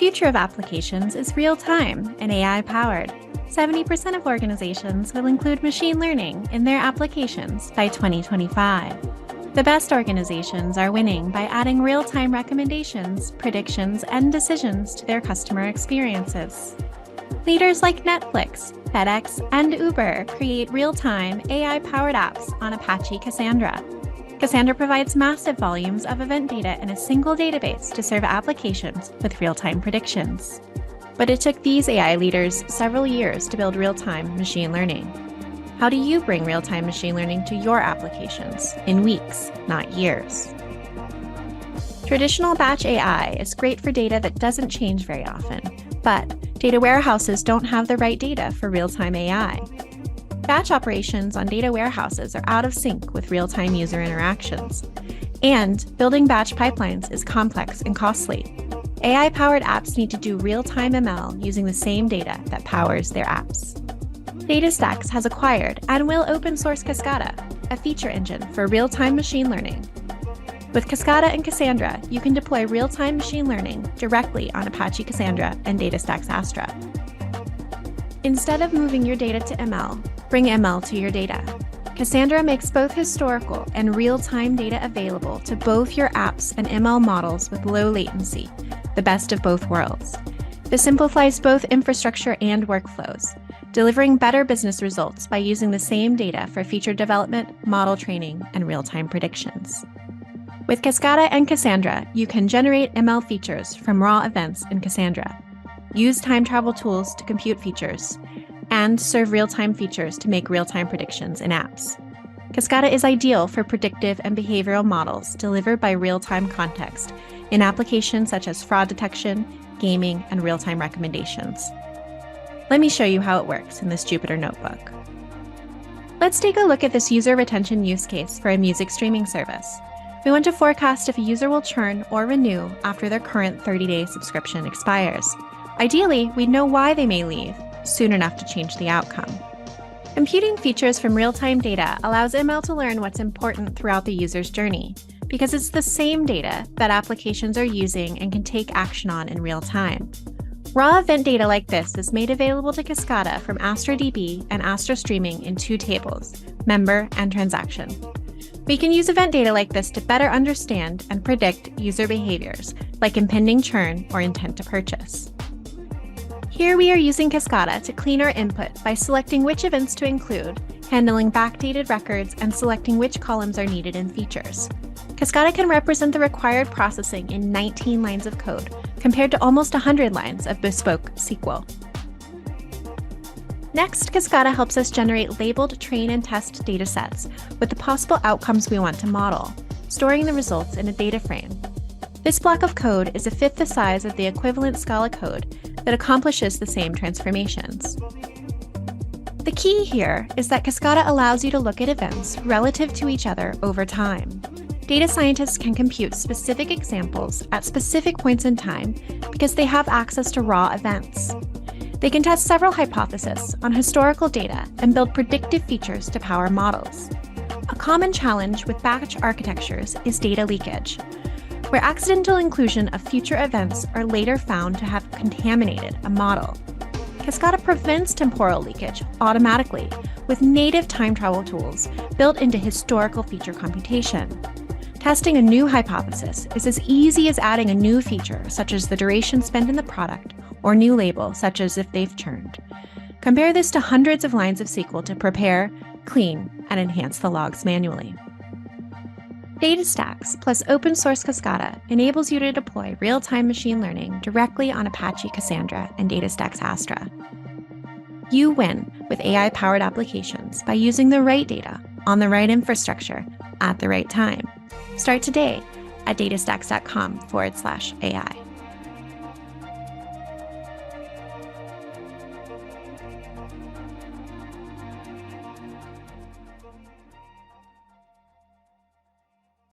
future of applications is real-time and AI-powered. 70% of organizations will include machine learning in their applications by 2025. The best organizations are winning by adding real-time recommendations, predictions, and decisions to their customer experiences. Leaders like Netflix, Fedex, and Uber create real-time, AI-powered apps on Apache Cassandra. Cassandra provides massive volumes of event data in a single database to serve applications with real-time predictions. But it took these AI leaders several years to build real-time machine learning. How do you bring real-time machine learning to your applications in weeks, not years? Traditional batch AI is great for data that doesn't change very often, but data warehouses don't have the right data for real-time AI. Batch operations on data warehouses are out of sync with real-time user interactions. And building batch pipelines is complex and costly. AI-powered apps need to do real-time ML using the same data that powers their apps. DataStax has acquired and will open source Kaskada, a feature engine for real-time machine learning. With Kaskada and Cassandra, you can deploy real-time machine learning directly on Apache Cassandra and DataStax Astra. Instead of moving your data to ML, bring ML to your data. Cassandra makes both historical and real-time data available to both your apps and ML models with low latency, the best of both worlds. This simplifies both infrastructure and workflows, delivering better business results by using the same data for feature development, model training, and real-time predictions. With Kaskada and Cassandra, you can generate ML features from raw events in Cassandra, use time travel tools to compute features, and serve real-time features to make real-time predictions in apps. Kaskada is ideal for predictive and behavioral models delivered by real-time context in applications such as fraud detection, gaming, and real-time recommendations. Let me show you how it works in this Jupiter Notebook. Let's take a look at this user retention use case for a music streaming service. We want to forecast if a user will churn or renew after their current 30-day subscription expires. Ideally, we'd know why they may leave soon enough to change the outcome. Computing features from real-time data allows ML to learn what's important throughout the user's journey, because it's the same data that applications are using and can take action on in real time. Raw event data like this is made available to Kaskada from Astra DB and Astra Streaming in two tables, member and transaction. We can use event data like this to better understand and predict user behaviors, like impending churn or intent to purchase. Here we are using Kaskada to clean our input by selecting which events to include, handling backdated records, and selecting which columns are needed in features. Kaskada can represent the required processing in 19 lines of code, compared to almost 100 lines of bespoke SQL. Next, Kaskada helps us generate labeled train and test datasets with the possible outcomes we want to model, storing the results in a data frame. This block of code is a fifth the size of the equivalent Scala code that accomplishes the same transformations. The key here is that Kaskada allows you to look at events relative to each other over time. Data scientists can compute specific examples at specific points in time because they have access to raw events. They can test several hypotheses on historical data and build predictive features to power models. A common challenge with batch architectures is data leakage, where accidental inclusion of future events are later found to have contaminated a model. Kaskada prevents temporal leakage automatically with native time travel tools built into historical feature computation. Testing a new hypothesis is as easy as adding a new feature, such as the duration spent in the product, or new label, such as if they've churned. Compare this to hundreds of lines of SQL to prepare, clean, and enhance the logs manually. DataStax plus open source Kaskada enables you to deploy real-time machine learning directly on Apache Cassandra and DataStax Astra. You win with AI-powered applications by using the right data on the right infrastructure at the right time. Start today at datastax.com/AI.